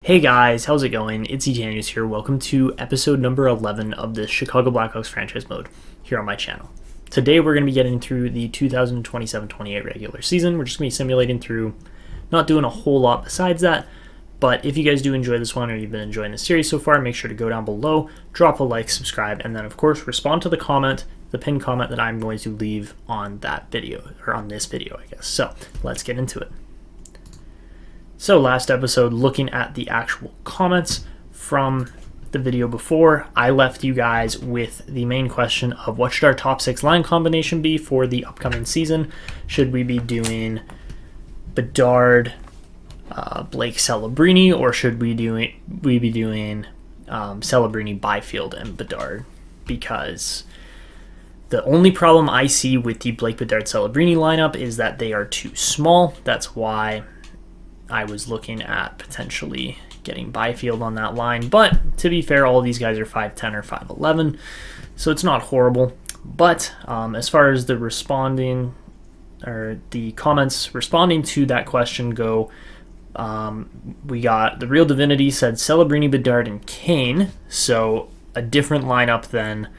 Hey guys, how's it going? It's Etanyos here. Welcome to episode number 11 of the Chicago Blackhawks franchise mode here on my channel. Today we're going to be getting through the 2027-28 regular season. We're just going to be simulating through, not doing a whole lot besides that. But if you guys do enjoy this one or you've been enjoying the series so far, make sure to go down below, drop a like, subscribe, and then of course respond to the pinned comment that I'm going to leave on that video, or on this video, I guess. So let's get into it. So last episode, looking at the actual comments from the video before, I left you guys with the main question of what should our top 6 line combination be for the upcoming season? Should we be doing Bedard, Blake Celebrini, or should we be doing Celebrini, Byfield, and Bedard? Because the only problem I see with the Blake Bedard Celebrini lineup is that they are too small. That's why I was looking at potentially getting Byfield on that line. But to be fair, all of these guys are 5'10 or 5'11, so it's not horrible. But as far as the comments responding to that question go, we got the Real Divinity said Celebrini, Bedard, and Kane. So a different lineup than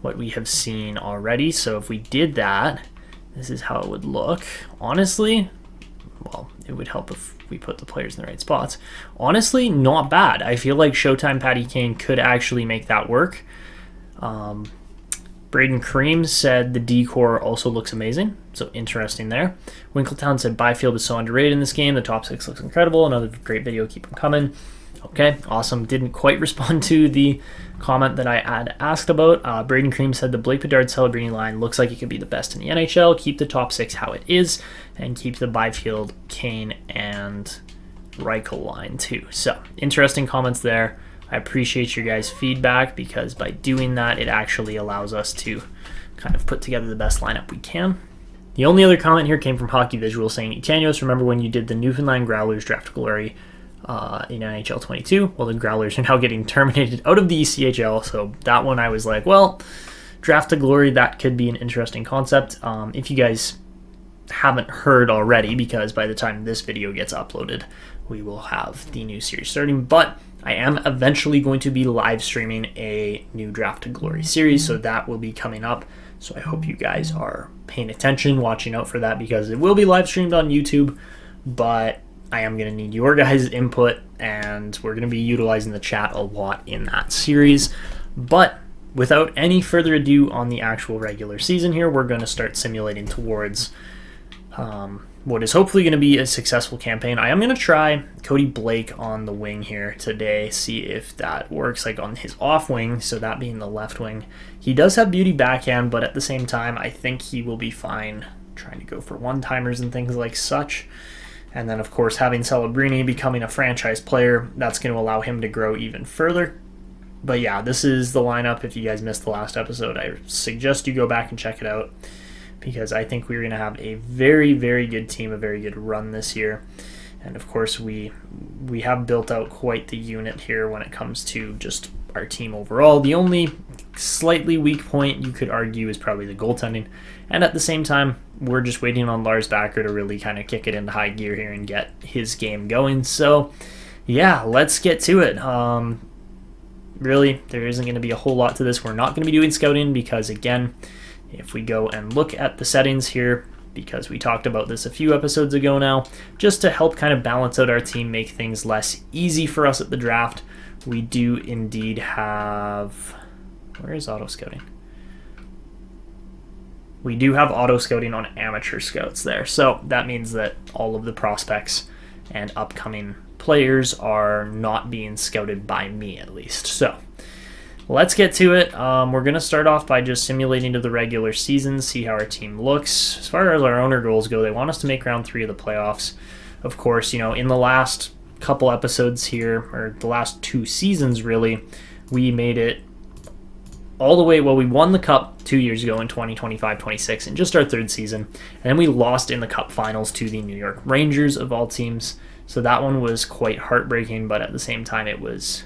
what we have seen already. So if we did that, this is how it would look. Honestly, well, it would help if we put the players in the right spots. Honestly, not bad. I feel like Showtime Patty Kane could actually make that work. Braden Kareem said the decor also looks amazing, so interesting there. Winkletown said Byfield is so underrated in this game. The top 6 looks incredible. Another great video. Keep them coming. Okay, awesome. Didn't quite respond to the comment that I had asked about. Braden Kareem said the Blake Bedard Celebrini line looks like it could be the best in the NHL. Keep the top 6 how it is, and keep the Byfield, Kane, and Reichel line too. So, interesting comments there. I appreciate your guys' feedback, because by doing that, it actually allows us to kind of put together the best lineup we can. The only other comment here came from Hockey Visual saying, Etanyos, remember when you did the Newfoundland Growlers draft glory in NHL 22? Well, the Growlers are now getting terminated out of the ECHL, so that one I was like, well, draft to glory, that could be an interesting concept. If you guys haven't heard already, because by the time this video gets uploaded, we will have the new series starting, but I am eventually going to be live streaming a new Draft to Glory series, so that will be coming up. So I hope you guys are paying attention, watching out for that, because it will be live streamed on YouTube, but I am going to need your guys' input, and we're going to be utilizing the chat a lot in that series. But without any further ado on the actual regular season here, we're going to start simulating towards what is hopefully going to be a successful campaign. I am going to try Cody Blake on the wing here today, see if that works, like on his off wing, so that being the left wing. He does have beauty backhand, but at the same time, I think he will be fine trying to go for one-timers and things like such. And then, of course, having Celebrini becoming a franchise player, that's going to allow him to grow even further. But yeah, this is the lineup. If you guys missed the last episode, I suggest you go back and check it out, because I think we're going to have a very, very good team, a very good run this year. And of course, we have built out quite the unit here when it comes to just our team overall. The only slightly weak point you could argue is probably the goaltending. And at the same time, we're just waiting on Lars Backer to really kind of kick it into high gear here and get his game going. So yeah, let's get to it. Really, there isn't going to be a whole lot to this. We're not going to be doing scouting because, again, if we go and look at the settings here, because we talked about this a few episodes ago now, just to help kind of balance out our team, make things less easy for us at the draft, we do indeed have... Where is auto scouting? We do have auto scouting on amateur scouts there. So that means that all of the prospects and upcoming players are not being scouted by me, at least. So let's get to it. We're going to start off by just simulating to the regular season, see how our team looks. As far as our owner goals go, they want us to make round 3 of the playoffs. Of course, in the last couple episodes here, or the last 2 seasons really, we made it all the way. Well, we won the Cup 2 years ago in 2025-26 in just our 3rd season, and then we lost in the Cup finals to the New York Rangers of all teams. So that one was quite heartbreaking, but at the same time, it was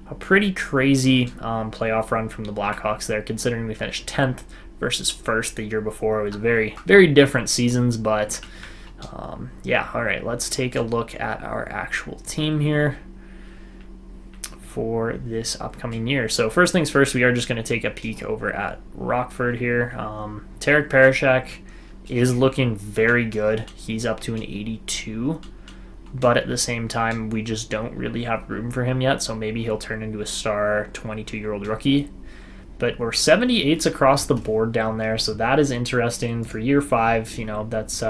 a pretty crazy playoff run from the Blackhawks there, considering we finished 10th versus 1st the year before. It was very, very different seasons, but yeah, all right, let's take a look at our actual team here. for this upcoming year. So first things first, we are just going to take a peek over at Rockford here. Tarek Parashak is looking very good. He's up to an 82, but at the same time, we just don't really have room for him yet, so maybe he'll turn into a star 22-year-old rookie. But we're 78s across the board down there, so that is interesting for year 5. That's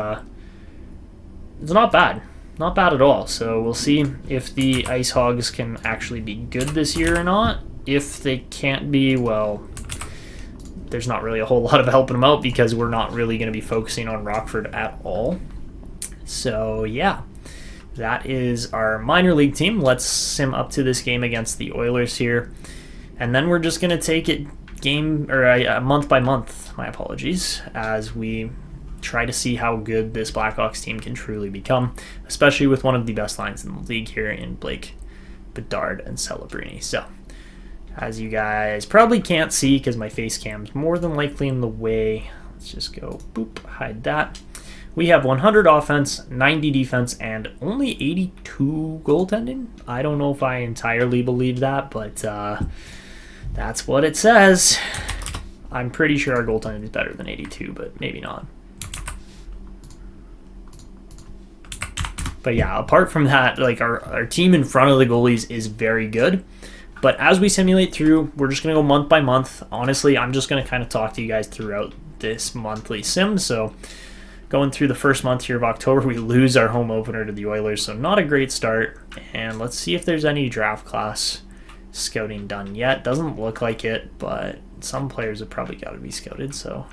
it's not bad. Not bad at all. So we'll see if the Ice Hogs can actually be good this year or not. If they can't be, well, there's not really a whole lot of helping them out because we're not really going to be focusing on Rockford at all. So yeah, that is our minor league team. Let's sim up to this game against the Oilers here. And then we're just going to take it month by month, my apologies, as we try to see how good this Blackhawks team can truly become, especially with one of the best lines in the league here in Blake, Bedard, and Celebrini. So, as you guys probably can't see because my face cam's more than likely in the way, let's just go boop, hide that. We have 100 offense, 90 defense, and only 82 goaltending. I don't know if I entirely believe that, but that's what it says. I'm pretty sure our goaltending is better than 82, but maybe not. But yeah, apart from that, like our team in front of the goalies is very good. But as we simulate through, we're just going to go month by month. Honestly, I'm just going to kind of talk to you guys throughout this monthly sim. So going through the first month here of October, we lose our home opener to the Oilers. So not a great start. And let's see if there's any draft class scouting done yet. Doesn't look like it, but some players have probably got to be scouted. So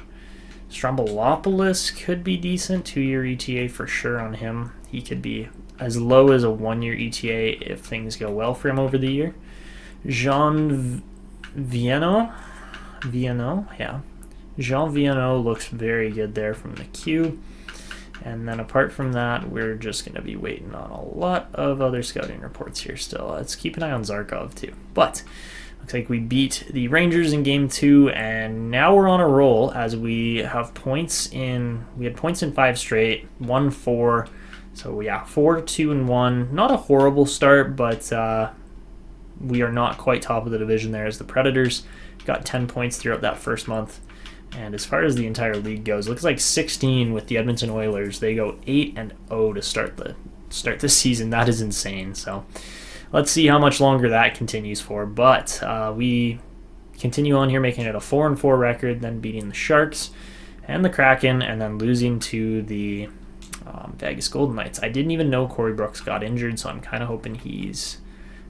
Strombolopoulos could be decent. 2-year ETA for sure on him. He could be as low as a 1-year ETA if things go well for him over the year. Jean Viano, yeah. Jean Viano looks very good there from the queue. And then apart from that, we're just going to be waiting on a lot of other scouting reports here still. Let's keep an eye on Zarkov too. But looks like we beat the Rangers in Game 2, and now we're on a roll as we have points in... We had points in 5 straight, 1-4. So yeah, 4-2-1. Not a horrible start, but we are not quite top of the division there as the Predators. Got 10 points throughout that first month. And as far as the entire league goes, looks like 16 with the Edmonton Oilers. They go 8-0 to start the season. That is insane. So let's see how much longer that continues for. But we continue on here, making it a 4-4 record, then beating the Sharks and the Kraken, and then losing to the Vegas Golden Knights. I didn't even know Corey Brooks got injured, so I'm kind of hoping he's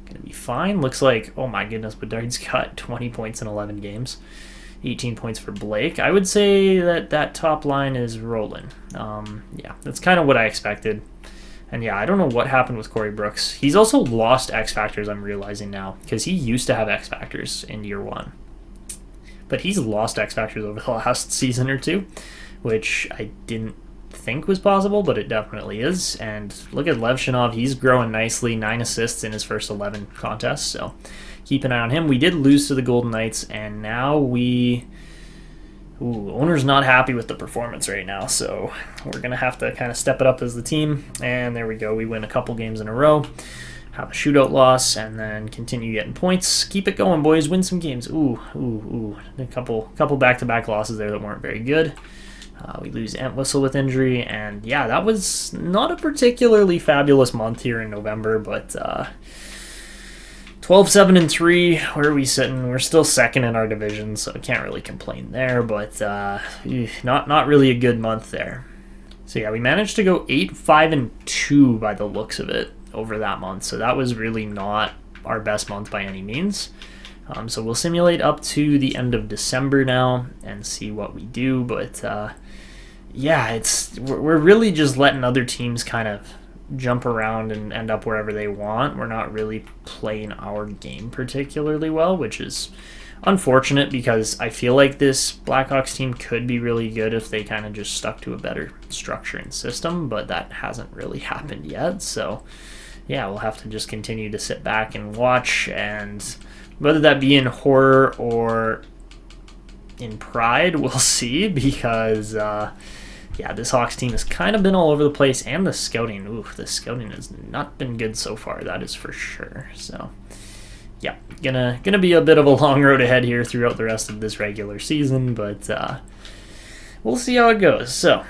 going to be fine. Looks like, oh my goodness, Bedard's got 20 points in 11 games. 18 points for Blake. I would say that top line is rolling. Yeah, that's kind of what I expected. And yeah, I don't know what happened with Corey Brooks. He's also lost X Factors, I'm realizing now, because he used to have X Factors in year 1. But he's lost X Factors over the last season or two, which I didn't think was possible, but it definitely is. And look at Levshinov, he's growing nicely, 9 assists in his first 11 contests, so keep an eye on him. We did lose to the Golden Knights, and now owner's not happy with the performance right now, so we're going to have to kind of step it up as the team. And there we go, we win a couple games in a row, have a shootout loss, and then continue getting points. Keep it going, boys, win some games. A couple back-to-back losses there that weren't very good. We lose Entwistle with injury, and yeah, that was not a particularly fabulous month here in November, but 12-7-3, where are we sitting? We're still second in our division, so I can't really complain there, but not really a good month there. So yeah, we managed to go 8-5-2 by the looks of it over that month, so that was really not our best month by any means. So we'll simulate up to the end of December now and see what we do, but yeah, we're really just letting other teams kind of jump around and end up wherever they want. We're not really playing our game particularly well, which is unfortunate because I feel like this Blackhawks team could be really good if they kind of just stuck to a better structure and system, but that hasn't really happened yet. So yeah, we'll have to just continue to sit back and watch, and whether that be in horror or in pride, we'll see, because yeah, this Hawks team has kind of been all over the place, and the scouting has not been good so far, that is for sure. So yeah, gonna be a bit of a long road ahead here throughout the rest of this regular season, but we'll see how it goes. So,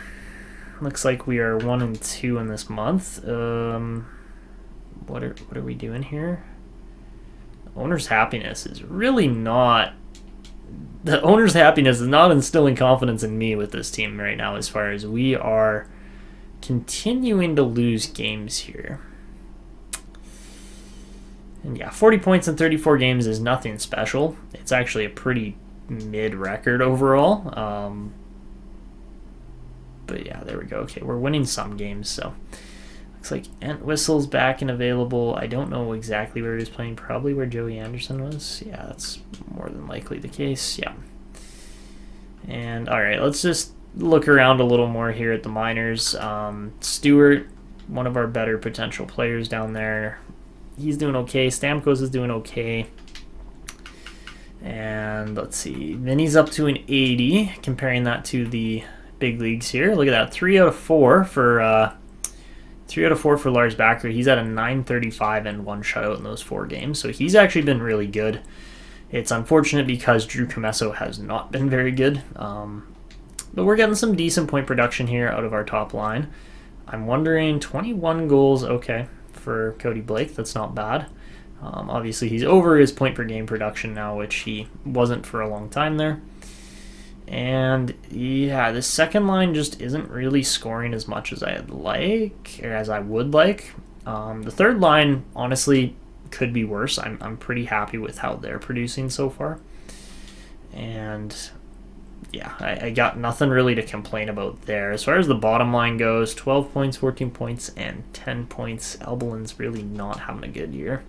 looks like we are 1-2 in this month. What are we doing here? Owner's happiness is really not. The owner's happiness is not instilling confidence in me with this team right now, as far as we are continuing to lose games here. And yeah, 40 points in 34 games is nothing special. It's actually a pretty mid record overall. But yeah, there we go. Okay, we're winning some games, so looks like Entwistle's back and available. I don't know exactly where he was playing. Probably where Joey Anderson was. Yeah, that's more than likely the case. Yeah. And all right, let's just look around a little more here at the minors. Stewart, one of our better potential players down there. He's doing okay. Stamkos is doing okay. And let's see. Vinny's up to an 80, comparing that to the big leagues here. Look at that. 3 out of 4 for 3 out of 4 for Lars Backer. He's at a 935 and 1 shutout in those 4 games. So he's actually been really good. It's unfortunate because Drew Comesso has not been very good. But we're getting some decent point production here out of our top line. I'm wondering, 21 goals, okay, for Cody Blake. That's not bad. Obviously, he's over his point per game production now, which he wasn't for a long time there. And yeah, the second line just isn't really scoring as much as I'd like, or as I would like. The third line, honestly, could be worse. I'm pretty happy with how they're producing so far. And yeah, I got nothing really to complain about there. As far as the bottom line goes, 12 points, 14 points, and 10 points. Elbelin's really not having a good year.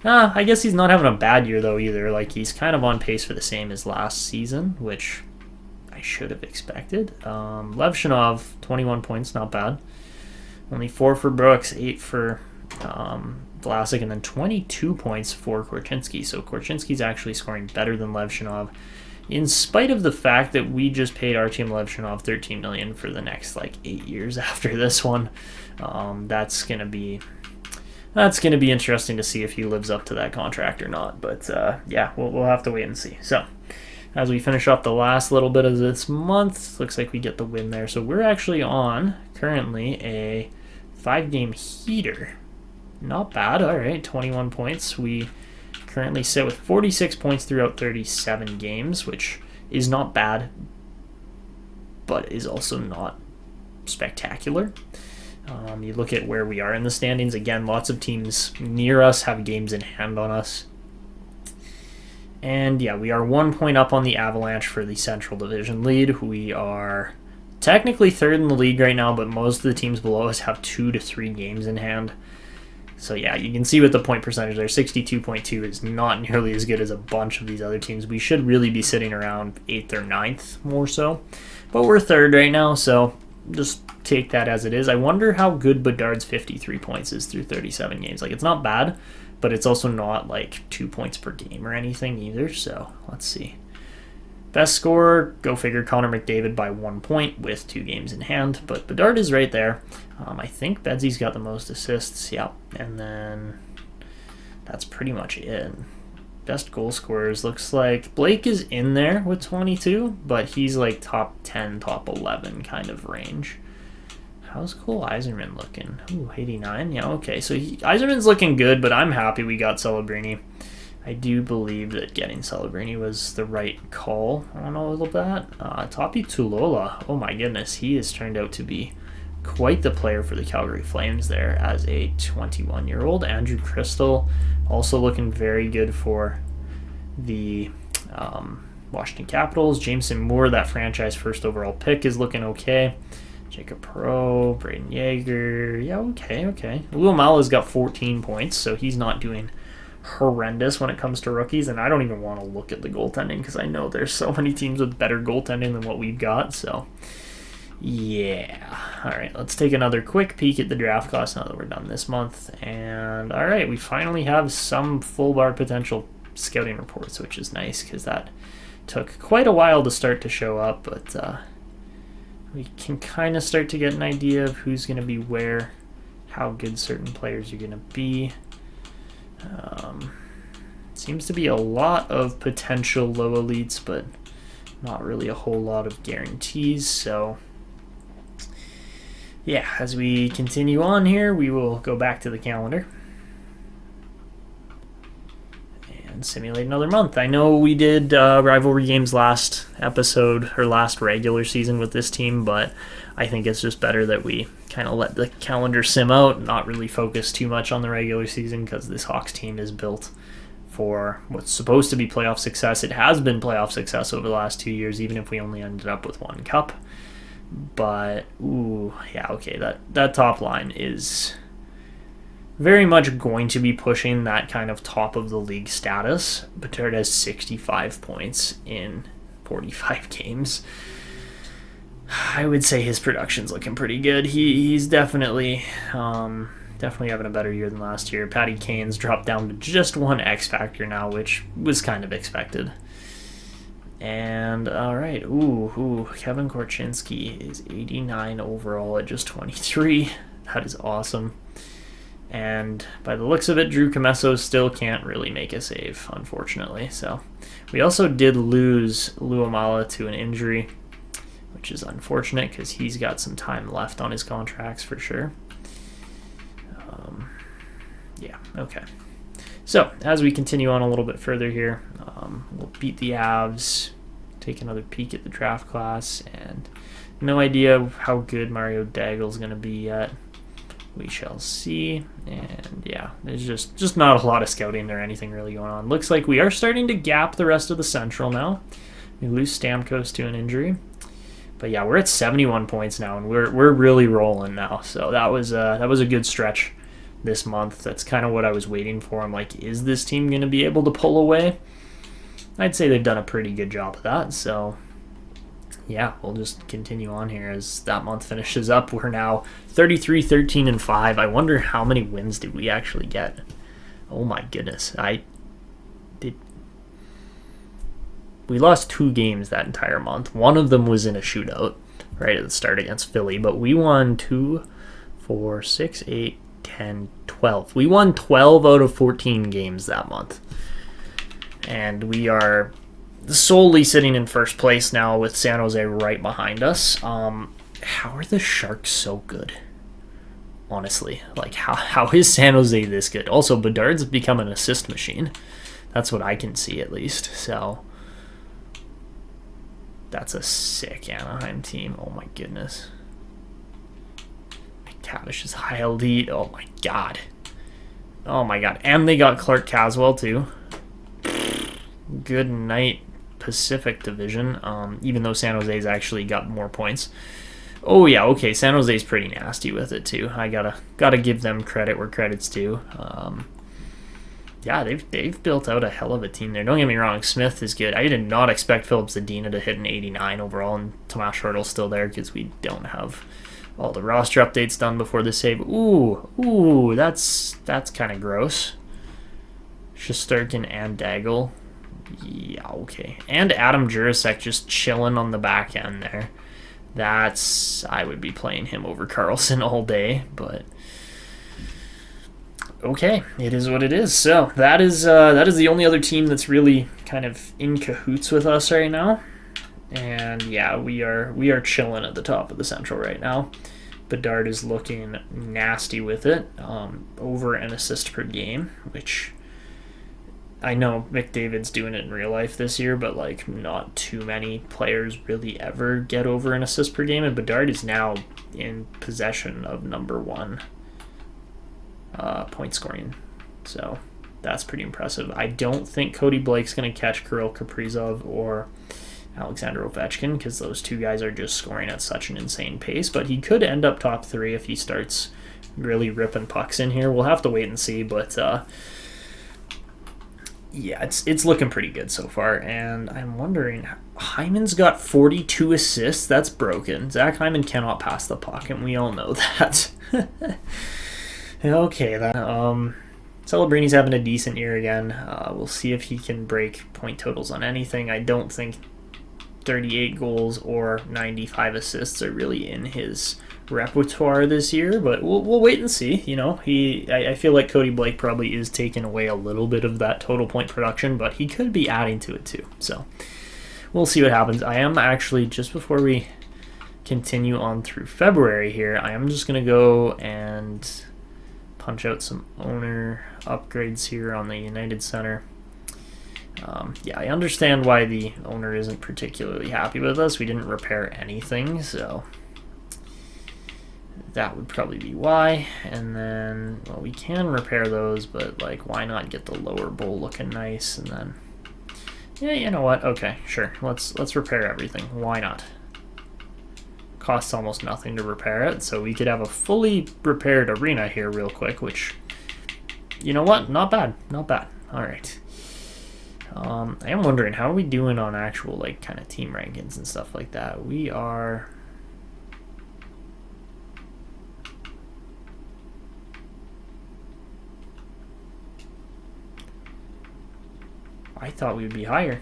I guess he's not having a bad year, though, either. Like, he's kind of on pace for the same as last season, which I should have expected. Levshinov, 21 points, not bad. Only 4 for Brooks, 8 for Vlasic, and then 22 points for Korchinski. So Korchinski's actually scoring better than Levshinov, in spite of the fact that we just paid Artyom Levshinov $13 million for the next, 8 years after this one. That's going to be interesting to see if he lives up to that contract or not. But yeah, we'll have to wait and see. So as we finish up the last little bit of this month, looks like we get the win there. So we're actually on currently a 5-game heater. Not bad. All right, 21 points. We currently sit with 46 points throughout 37 games, which is not bad, but is also not spectacular. You look at where we are in the standings. Again, lots of teams near us have games in hand on us. And yeah, we are 1 point up on the Avalanche for the Central Division lead. We are technically third in the league right now, but most of the teams below us have 2 to 3 games in hand. So yeah, you can see with the point percentage there, 62.2 is not nearly as good as a bunch of these other teams. We should really be sitting around 8th or 9th more so. But we're third right now, so just take that as it is. I wonder how good Bedard's 53 points is through 37 games. It's not bad, but it's also not 2 points per game or anything either. So let's see. Best scorer, go figure, Connor McDavid by 1 point with 2 games in hand. But Bedard is right there. I think Bedsy's got the most assists. Yeah, and then that's pretty much it. Best goal scorers, looks like Blake is in there with 22, but he's top 10, top 11 kind of range. How's Cole Yzerman looking? Ooh, 89. Yeah, okay. So Yzerman's looking good, but I'm happy we got Celebrini. I do believe that getting Celebrini was the right call on all of that. Tapi Tulola, oh my goodness, he has turned out to be quite the player for the Calgary Flames there as a 21-year-old. Andrew Crystal also looking very good for the Washington Capitals. Jameson Moore, that franchise first overall pick, is looking okay. Jacob Perreault, Braden Yeager, yeah, okay. Luamala's got 14 points, so he's not doing horrendous when it comes to rookies, and I don't even want to look at the goaltending because I know there's so many teams with better goaltending than what we've got, so yeah. Alright, let's take another quick peek at the draft class now that we're done this month, and alright, we finally have some full bar potential scouting reports, which is nice because that took quite a while to start to show up, but we can kind of start to get an idea of who's going to be where, how good certain players are going to be. Seems to be a lot of potential low elites, but not really a whole lot of guarantees. So yeah, as we continue on here, we will go back to the calendar and simulate another month. I know we did rivalry games last episode, or last regular season with this team, but I think it's just better that we kind of let the calendar sim out, not really focus too much on the regular season, because this Hawks team is built for what's supposed to be playoff success. It has been playoff success over the last 2 years, even if we only ended up with one cup. But, ooh, yeah, okay, that top line is very much going to be pushing that kind of top of the league status. Bedard has 65 points in 45 games. I would say his production's looking pretty good. He's definitely having a better year than last year. Patty Kane's dropped down to just one X Factor now, which was kind of expected. And, all right, Kevin Korchinski is 89 overall at just 23. That is awesome. And by the looks of it, Drew Comesso still can't really make a save, unfortunately. So we also did lose Luamala to an injury, which is unfortunate because he's got some time left on his contracts for sure. Yeah, okay. So as we continue on a little bit further here, we'll beat the Avs, take another peek at the draft class, and no idea how good Mario Dagel's going to be yet. We shall see. And yeah, there's just not a lot of scouting or anything really going on. Looks like we are starting to gap the rest of the Central now. We lose Stamkos to an injury. But yeah, we're at 71 points now, and we're really rolling now. So that was a good stretch this month. That's kind of what I was waiting for. I'm like, is this team going to be able to pull away? I'd say they've done a pretty good job of that. So yeah, we'll just continue on here as that month finishes up. We're now 33, 13, and 5. I wonder how many wins did we actually get? Oh my goodness. We lost 2 games that entire month. One of them was in a shootout right at the start against Philly, but we won 2, 4, 6, 8, 10, 12. We won 12 out of 14 games that month. And we are solely sitting in first place now with San Jose right behind us. How are the Sharks so good? Honestly, like how is San Jose this good? Also, Bedard's become an assist machine. That's what I can see at least. So that's a sick Anaheim team. Oh my goodness. McTavish is high elite. Oh my god. Oh my god. And they got Clark Caswell too. Good night, Pacific Division. Even though San Jose's actually got more points. Oh yeah, okay. San Jose's pretty nasty with it too. I gotta give them credit where credit's due. Yeah, they've built out a hell of a team there. Don't get me wrong, Smith is good. I did not expect Philip Zadina to hit an 89 overall, and Tomas Hertl's still there because we don't have all the roster updates done before the save. Ooh, that's kind of gross. Shesterkin and Daigle. Yeah, okay. And Adam Jurasek just chilling on the back end there. I would be playing him over Carlson all day, but okay, it is what it is. So that is the only other team that's really kind of in cahoots with us right now. And yeah, we are chilling at the top of the Central right now. Bedard is looking nasty with it, over an assist per game, which I know McDavid's doing it in real life this year, but like not too many players really ever get over an assist per game, and Bedard is now in possession of number 1 point scoring. So that's pretty impressive. I don't think Cody Blake's going to catch Kirill Kaprizov or Alexander Ovechkin because those two guys are just scoring at such an insane pace, but he could end up top 3 if he starts really ripping pucks in here. We'll have to wait and see, but yeah, it's looking pretty good so far, and I'm wondering, Hyman's got 42 assists. That's broken. Zach Hyman cannot pass the puck, and we all know that. Okay, then. Celebrini's having a decent year again. We'll see if he can break point totals on anything. I don't think 38 goals or 95 assists are really in his repertoire this year, but we'll wait and see. You know, I feel like Cody Blake probably is taking away a little bit of that total point production, but he could be adding to it too. So we'll see what happens. I am actually, just before we continue on through February here, I am just going to go and punch out some owner upgrades here on the United Center. Yeah, I understand why the owner isn't particularly happy with us. We didn't repair anything, so that would probably be why. And then, well, we can repair those, but like, why not get the lower bowl looking nice? And then, yeah, you know what? Okay, sure. Let's repair everything. Why not? Costs almost nothing to repair it, so we could have a fully repaired arena here real quick, which, you know what? Not bad. Not bad. All right. I am wondering, how are we doing on actual, like, kind of team rankings and stuff like that? We are... I thought we would be higher.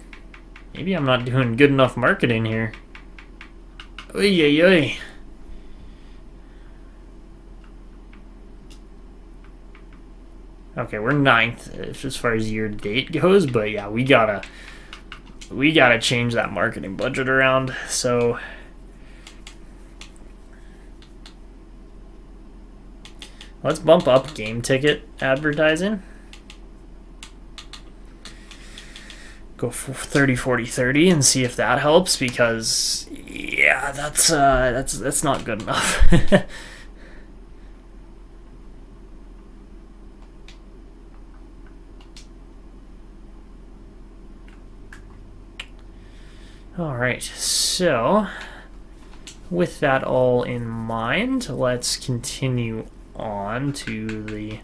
Maybe I'm not doing good enough marketing here. Oy, oy, oy. Okay, we're 9th as far as year to date goes, but yeah, we gotta change that marketing budget around. So let's bump up game ticket advertising. Go for 30, 40, 30 and see if that helps, because yeah, that's not good enough. All right, so with that all in mind, let's continue on to the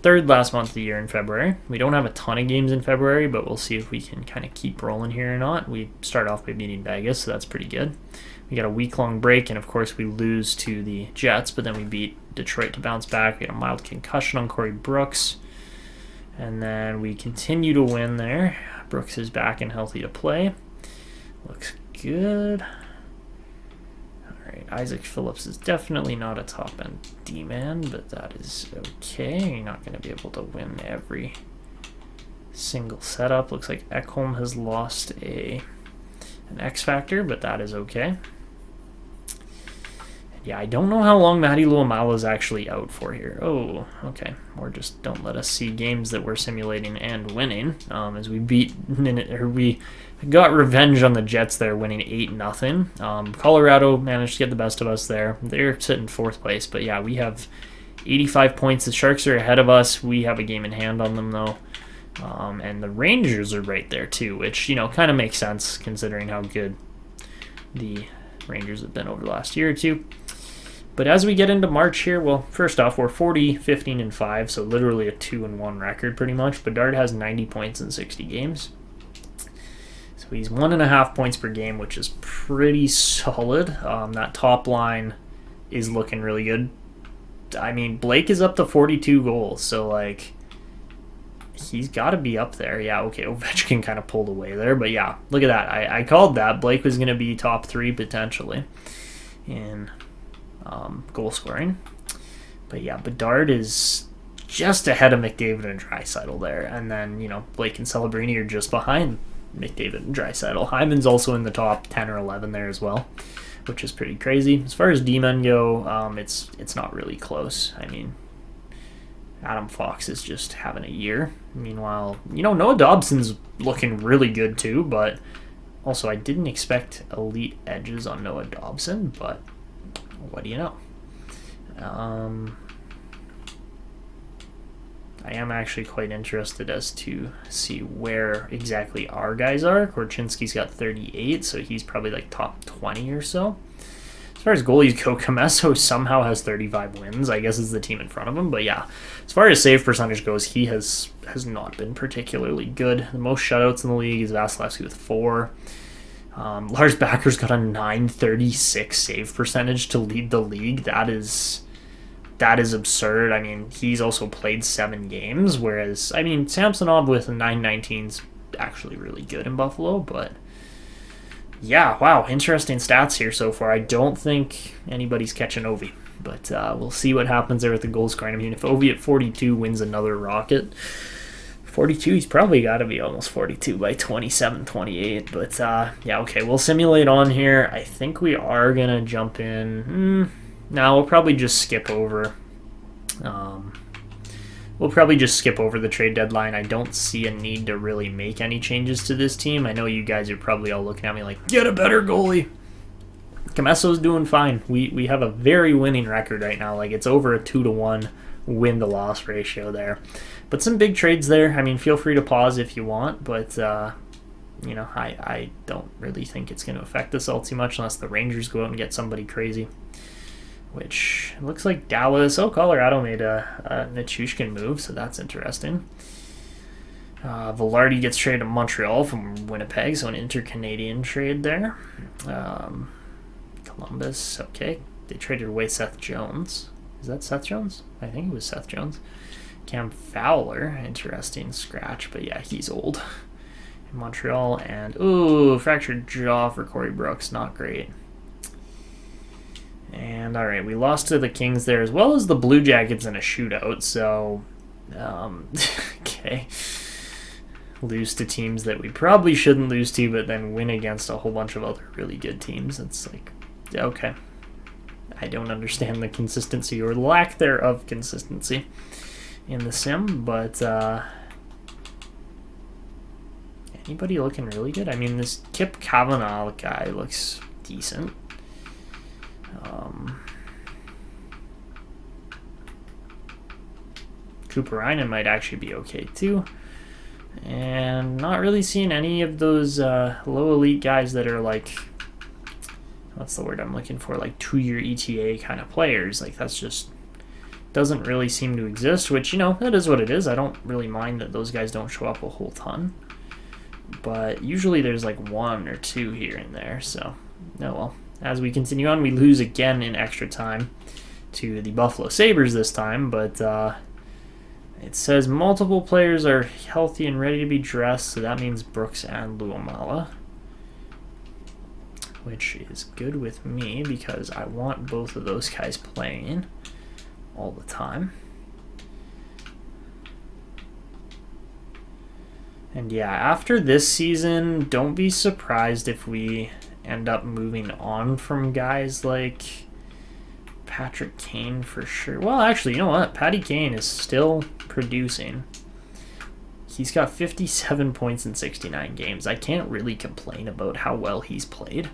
third last month of the year in February. We don't have a ton of games in February, but we'll see if we can kind of keep rolling here or not. We start off by beating Vegas, so that's pretty good. We got a week-long break, and of course we lose to the Jets, but then we beat Detroit to bounce back. We had a mild concussion on Corey Brooks, and then we continue to win there. Brooks is back and healthy to play. Looks good. Alright, Isaac Phillips is definitely not a top-end D-man, but that is okay. You're not going to be able to win every single setup. Looks like Ekholm has lost an X-Factor, but that is okay. Yeah, I don't know how long Matty Luamala is actually out for here. Oh, okay. Or just don't let us see games that we're simulating and winning. As we we got revenge on the Jets there, winning 8-0. Colorado managed to get the best of us there. They're sitting 4th place, but yeah, we have 85 points. The Sharks are ahead of us. We have a game in hand on them though. And the Rangers are right there too, which, you know, kind of makes sense considering how good the Rangers have been over the last year or two. But as we get into March here, well, first off, we're 40, 15, and 5, so literally a 2-1 record pretty much. Bedard has 90 points in 60 games. So he's 1.5 points per game, which is pretty solid. That top line is looking really good. I mean, Blake is up to 42 goals, so, like, he's got to be up there. Yeah, okay, Ovechkin kind of pulled away there, but yeah, look at that. I called that. Blake was going to be top 3 potentially in goal scoring. But yeah, Bedard is just ahead of McDavid and Draisaitl there. And then, you know, Blake and Celebrini are just behind McDavid and Draisaitl. Hyman's also in the top 10 or 11 there as well, which is pretty crazy. As far as D-men go, it's not really close. I mean, Adam Fox is just having a year. Meanwhile, you know, Noah Dobson's looking really good too, but also I didn't expect elite edges on Noah Dobson, but what do you know? I am actually quite interested as to see where exactly our guys are. Korchinski's got 38, so he's probably like top 20 or so. As far as goalies go, Comesso somehow has 35 wins. I guess is the team in front of him. But yeah, as far as save percentage goes, he has not been particularly good. The most shutouts in the league is Vasilevsky with 4. Lars Backer's got a .936 save percentage to lead the league. That is absurd. I mean, he's also played 7 games, whereas, I mean, Samsonov with a .919 is actually really good in Buffalo, but Yeah, wow, interesting stats here so far. I don't think anybody's catching Ovi, but we'll see what happens there with the goal scoring. I mean, if Ovi at 42 wins another Rocket, 42, he's probably got to be almost 42 by 27, 28. But yeah, okay, we'll simulate on here. I think we are going to jump in. No, we'll probably just skip over. We'll probably just skip over the trade deadline. I don't see a need to really make any changes to this team. I know you guys are probably all looking at me like, get a better goalie. Camesso's doing fine. We have a very winning record right now. Like, it's over a 2-to-1 win-to-loss ratio there. But some big trades there. I mean, feel free to pause if you want, but you know, I don't really think it's going to affect us all too much unless the Rangers go out and get somebody crazy. Which looks like Dallas. Oh, Colorado made a Nichushkin move, so that's interesting. Velarde gets traded to Montreal from Winnipeg, so an inter-Canadian trade there. Columbus, okay. They traded away Seth Jones. Is that Seth Jones? I think it was Seth Jones. Cam Fowler, interesting scratch, but yeah, he's old. In Montreal, and ooh, fractured jaw for Corey Brooks, not great. And all right, we lost to the Kings there as well as the Blue Jackets in a shootout. So, okay, lose to teams that we probably shouldn't lose to, but then win against a whole bunch of other really good teams. It's like, okay, I don't understand the consistency or lack thereof consistency in the sim, but anybody looking really good? I mean, this Kip Kavanagh guy looks decent. Cooper Reinen might actually be okay too. And not really seeing any of those low elite guys that are like, what's the word I'm looking for, like 2-year ETA kind of players. Like, that's just doesn't really seem to exist, which, you know, that is what it is. I don't really mind that those guys don't show up a whole ton. But usually there's like 1 or 2 here and there, so, oh well. As we continue on, we lose again in extra time to the Buffalo Sabres this time, but it says multiple players are healthy and ready to be dressed, so that means Brooks and Luomala, which is good with me because I want both of those guys playing all the time. And yeah, after this season, don't be surprised if we end up moving on from guys like Patrick Kane for sure. Well, actually, you know what? Patty Kane is still producing. He's got 57 points in 69 games. I can't really complain about how well he's played.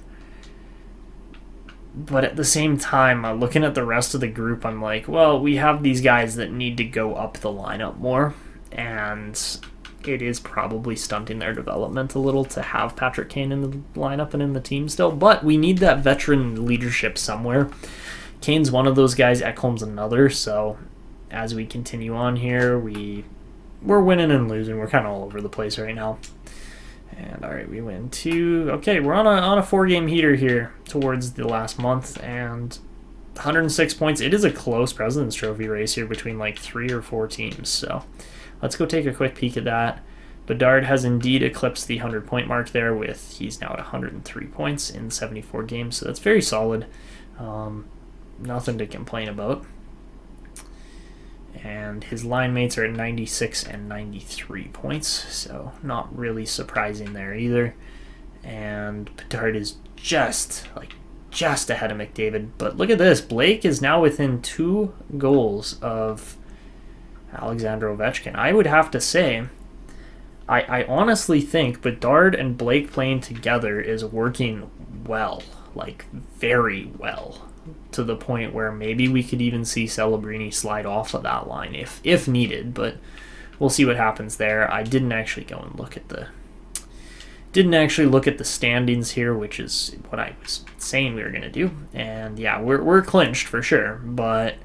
But at the same time, looking at the rest of the group, I'm like, well, we have these guys that need to go up the lineup more, and it is probably stunting their development a little to have Patrick Kane in the lineup and in the team still, but we need that veteran leadership somewhere. Kane's one of those guys, Ekholm's another, so as we continue on here, we're winning and losing. We're kind of all over the place right now. And all right, we win 2. Okay, we're on a 4-game heater here towards the last month, and 106 points. It is a close President's Trophy race here between like 3 or 4 teams, so let's go take a quick peek at that. Bedard has indeed eclipsed the 100-point mark there he's now at 103 points in 74 games, so that's very solid. Nothing to complain about. And his line mates are at 96 and 93 points, so not really surprising there either. And Bedard is just ahead of McDavid. But look at this, Blake is now within 2 goals of Alexander Ovechkin. I would have to say, I honestly think Bedard and Blake playing together is working well, like very well, to the point where maybe we could even see Celebrini slide off of that line if needed, but we'll see what happens there. I didn't actually go and look at the standings here, which is what I was saying we were going to do. And yeah, we're clinched for sure, but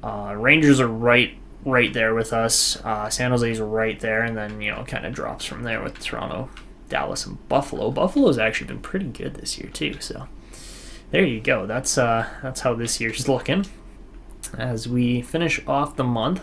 Rangers are right there with us. San Jose's right there, and then, you know, kind of drops from there with Toronto, Dallas, and Buffalo. Buffalo's actually been pretty good this year too, so there you go. That's how this year's looking. As we finish off the month,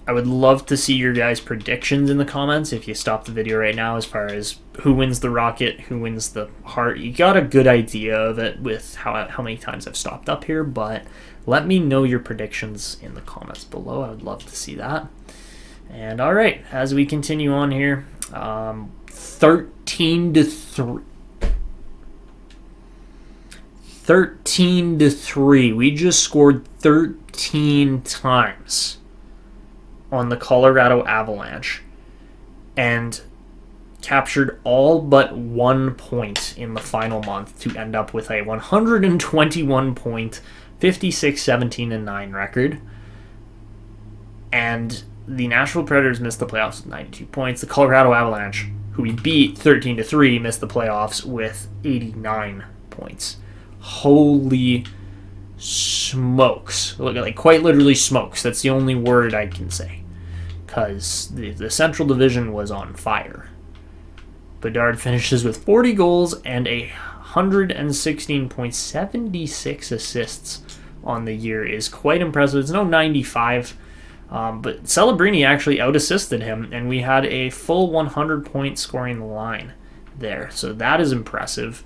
I would love to see your guys' predictions in the comments if you stop the video right now as far as who wins the Rocket, who wins the Hart. You got a good idea of it with how many times I've stopped up here, but let me know your predictions in the comments below. I would love to see that. And all right, as we continue on here, 13-3. 13-3. We just scored 13 times on the Colorado Avalanche and captured all but 1 point in the final month to end up with a 121-point, 56-17-9 record. And the Nashville Predators missed the playoffs with 92 points. The Colorado Avalanche, who we beat 13-3, missed the playoffs with 89 points. Holy smokes. Like, quite literally smokes. That's the only word I can say. Because the Central Division was on fire. Bedard finishes with 40 goals and 116.76 assists on the year is quite impressive. It's no 95, but Celebrini actually out-assisted him, and we had a full 100-point scoring line there. So that is impressive.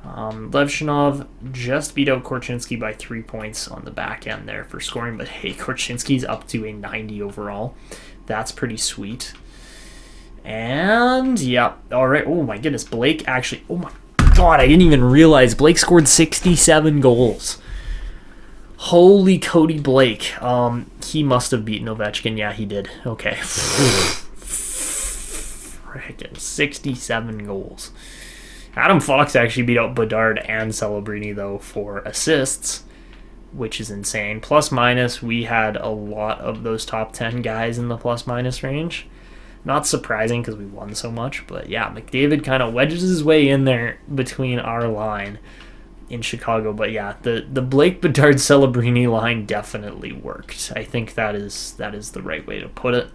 Levshinov just beat out Korchinski by 3 points on the back end there for scoring, but hey, Korchinski's up to a 90 overall. That's pretty sweet. And, yeah, all right. Oh, my goodness. Blake actually... Oh, my God. I didn't even realize Blake scored 67 goals. Holy Cody Blake. He must have beaten Ovechkin. Yeah, he did. Okay. Frickin' 67 goals. Adam Fox actually beat out Bedard and Celebrini, though, for assists, which is insane. Plus minus, we had a lot of those top 10 guys in the plus minus range. Not surprising because we won so much, but yeah, McDavid kind of wedges his way in there between our line in Chicago. But yeah, the Blake Bedard Celebrini line definitely worked. I think that is the right way to put it.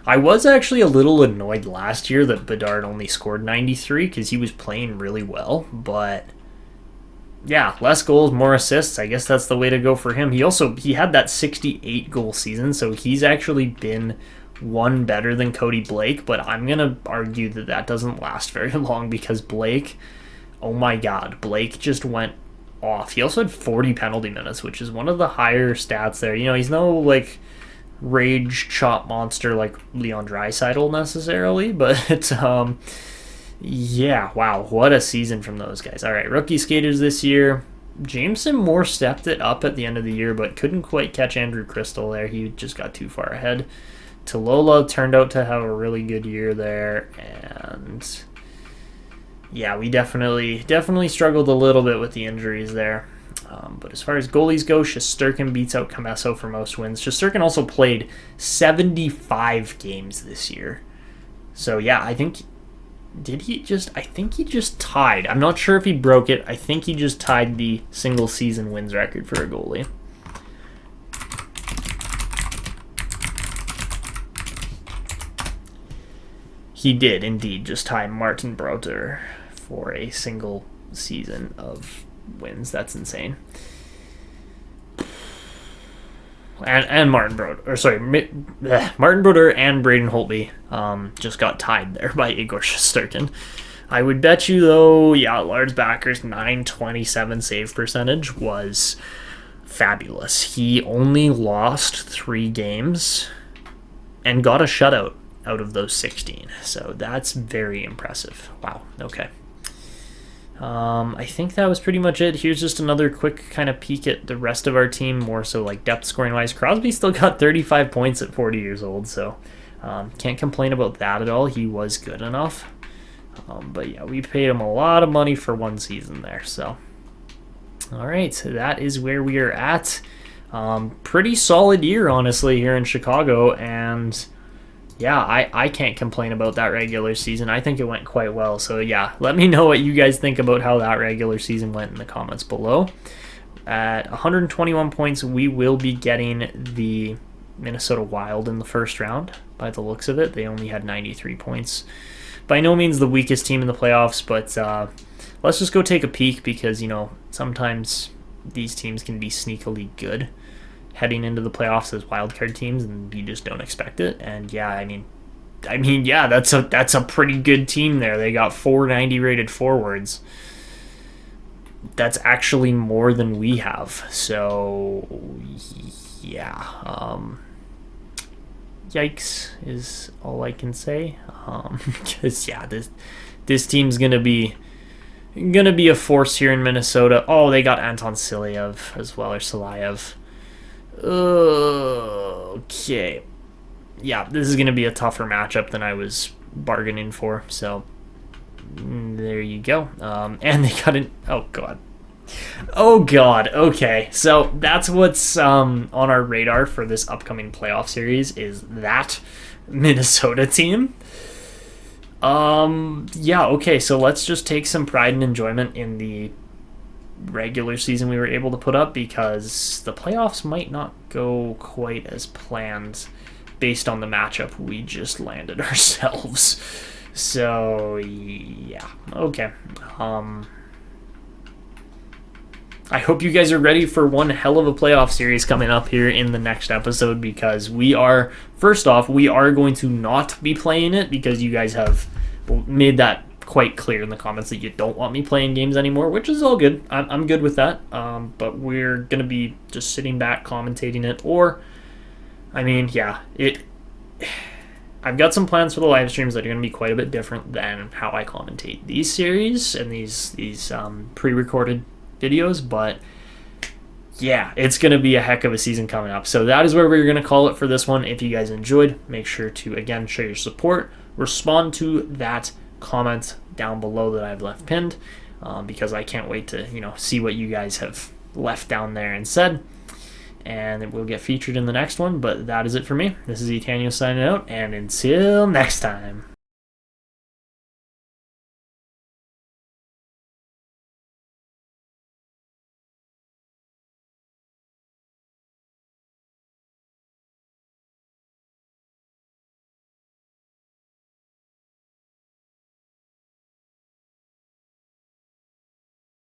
I was actually a little annoyed last year that Bedard only scored 93 because he was playing really well, but yeah, less goals, more assists. I guess that's the way to go for him. He had that 68 goal season, so he's actually been one better than Cody Blake, but I'm going to argue that doesn't last very long because Blake, oh my God, Blake just went off. He also had 40 penalty minutes, which is one of the higher stats there. You know, he's no like rage chop monster like Leon Draisaitl necessarily, but yeah, wow, what a season from those guys. All right, rookie skaters this year. Jameson Moore stepped it up at the end of the year, but couldn't quite catch Andrew Crystal there. He just got too far ahead. Talola turned out to have a really good year there, and yeah, we definitely struggled a little bit with the injuries there. But as far as goalies go, Shesterkin beats out Comesso for most wins. Shesterkin also played 75 games this year. So yeah, I think he just tied. I'm not sure if he broke it. I think he just tied the single season wins record for a goalie. He did indeed just tie Martin Brodeur for a single season of wins. That's insane. And Martin Brodeur, Martin Brodeur and Braden Holtby just got tied there by Igor Shesterkin. I would bet you, though, yeah, Lars Backer's 927 save percentage was fabulous. He only lost 3 games and got a shutout out of those 16. So that's very impressive. Wow, okay. I think that was pretty much it. Here's just another quick kind of peek at the rest of our team, more so like depth scoring wise. Crosby still got 35 points at 40 years old, so can't complain about that at all. He was good enough. But yeah, we paid him a lot of money for one season there. So, all right, so that is where we are at. Pretty solid year, honestly, here in Chicago, and yeah, I can't complain about that regular season. I think it went quite well. So yeah, let me know what you guys think about how that regular season went in the comments below. At 121 points, we will be getting the Minnesota Wild in the first round. By the looks of it, they only had 93 points. By no means the weakest team in the playoffs, but let's just go take a peek because, you know, sometimes these teams can be sneakily good. heading into the playoffs as wildcard teams, and you just don't expect it. And yeah, I mean, yeah, that's a pretty good team there. They got 490 rated forwards. That's actually more than we have. So yeah, yikes is all I can say. Because yeah, this team's gonna be a force here in Minnesota. Oh, they got Anton Silayev as well, or Silayev. Okay. Yeah, this is going to be a tougher matchup than I was bargaining for. So, there you go. And they got an... Oh, God. Oh, God. Okay. So, that's what's on our radar for this upcoming playoff series is that Minnesota team. Yeah, okay. So, let's just take some pride and enjoyment in the regular season we were able to put up, because the playoffs might not go quite as planned based on the matchup we just landed ourselves. So yeah, okay. I hope you guys are ready for one hell of a playoff series coming up here in the next episode, because we are going to not be playing it, because you guys have made that quite clear in the comments that you don't want me playing games anymore, which is all good. I'm good with that. But we're going to be just sitting back commentating it, or, I mean, yeah, I've got some plans for the live streams that are going to be quite a bit different than how I commentate these series and these pre-recorded videos, but yeah, it's going to be a heck of a season coming up. So that is where we're going to call it for this one. If you guys enjoyed, make sure to, again, show your support. Respond to that comment down below that I've left pinned, because I can't wait to see what you guys have left down there and said, and it will get featured in the next one. But that is it for me. This is Etanyos signing out, and until next time.